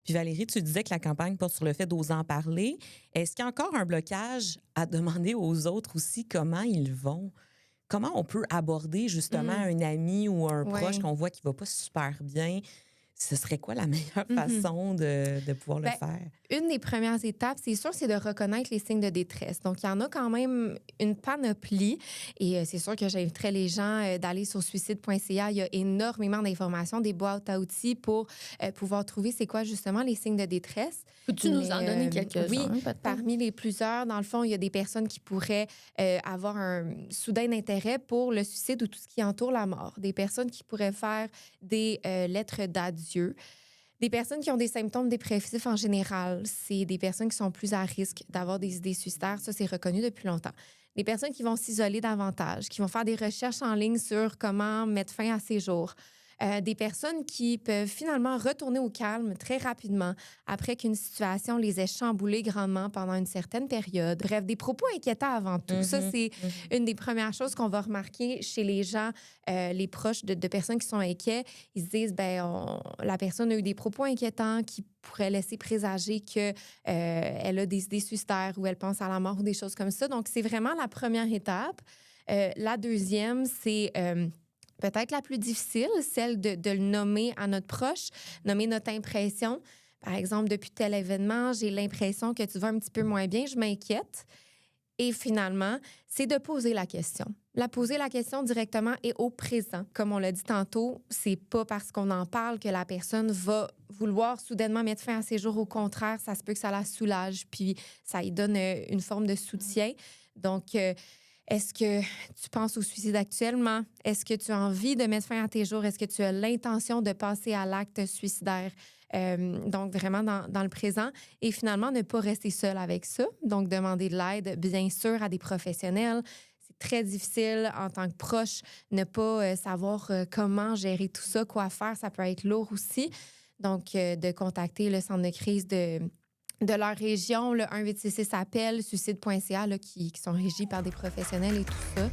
Puis Valérie, tu disais que la campagne porte sur le fait d'oser en parler. Est-ce qu'il y a encore un blocage à demander aux autres aussi comment ils vont? Comment on peut aborder justement Mmh. un ami ou un proche Ouais. qu'on voit qui va pas super bien? Ce serait quoi la meilleure Mmh. façon de pouvoir le Ben, faire? une des premières étapes, c'est sûr, c'est de reconnaître les signes de détresse. Donc, il y en a quand même une panoplie. Et c'est sûr que j'inviterais les gens d'aller sur suicide.ca. Il y a énormément d'informations, des boîtes à outils pour pouvoir trouver c'est quoi justement les signes de détresse. Peux-tu nous en donner Oui, quelques-uns, peut-être? parmi les plusieurs, dans le fond, il y a des personnes qui pourraient avoir un soudain intérêt pour le suicide ou tout ce qui entoure la mort. Des personnes qui pourraient faire des lettres d'adieu. Des personnes qui ont des symptômes dépressifs en général, c'est des personnes qui sont plus à risque d'avoir des idées suicidaires. Ça, c'est reconnu depuis longtemps. Des personnes qui vont s'isoler davantage, qui vont faire des recherches en ligne sur comment mettre fin à ces jours. Des personnes qui peuvent finalement retourner au calme très rapidement après qu'une situation les ait chamboulées grandement pendant une certaine période. Bref, des propos inquiétants avant tout. Ça, c'est une des premières choses qu'on va remarquer chez les gens, les proches de personnes qui sont inquiets. Ils se disent, la personne a eu des propos inquiétants qui pourraient laisser présager que elle a des idées suicidaires ou elle pense à la mort ou des choses comme ça. Donc, c'est vraiment la première étape. La deuxième, c'est peut-être la plus difficile, celle de le nommer à notre proche, nommer notre impression. Par exemple, depuis tel événement, j'ai l'impression que tu vas un petit peu moins bien, je m'inquiète. Et finalement, c'est de poser la question. Poser la question directement et au présent. Comme on l'a dit tantôt, c'est pas parce qu'on en parle que la personne va vouloir soudainement mettre fin à ses jours. Au contraire, ça se peut que ça la soulage, puis ça lui donne une forme de soutien. Donc, est-ce que tu penses au suicide actuellement? Est-ce que tu as envie de mettre fin à tes jours? Est-ce que tu as l'intention de passer à l'acte suicidaire? Donc, vraiment dans le présent. Et finalement, ne pas rester seul avec ça. Donc, demander de l'aide, bien sûr, à des professionnels. C'est très difficile en tant que proche, ne pas savoir comment gérer tout ça, quoi faire. Ça peut être lourd aussi. Donc, de contacter le centre de crise de leur région, le 1-866-APPEL, suicide.ca, qui sont régis par des professionnels et tout ça.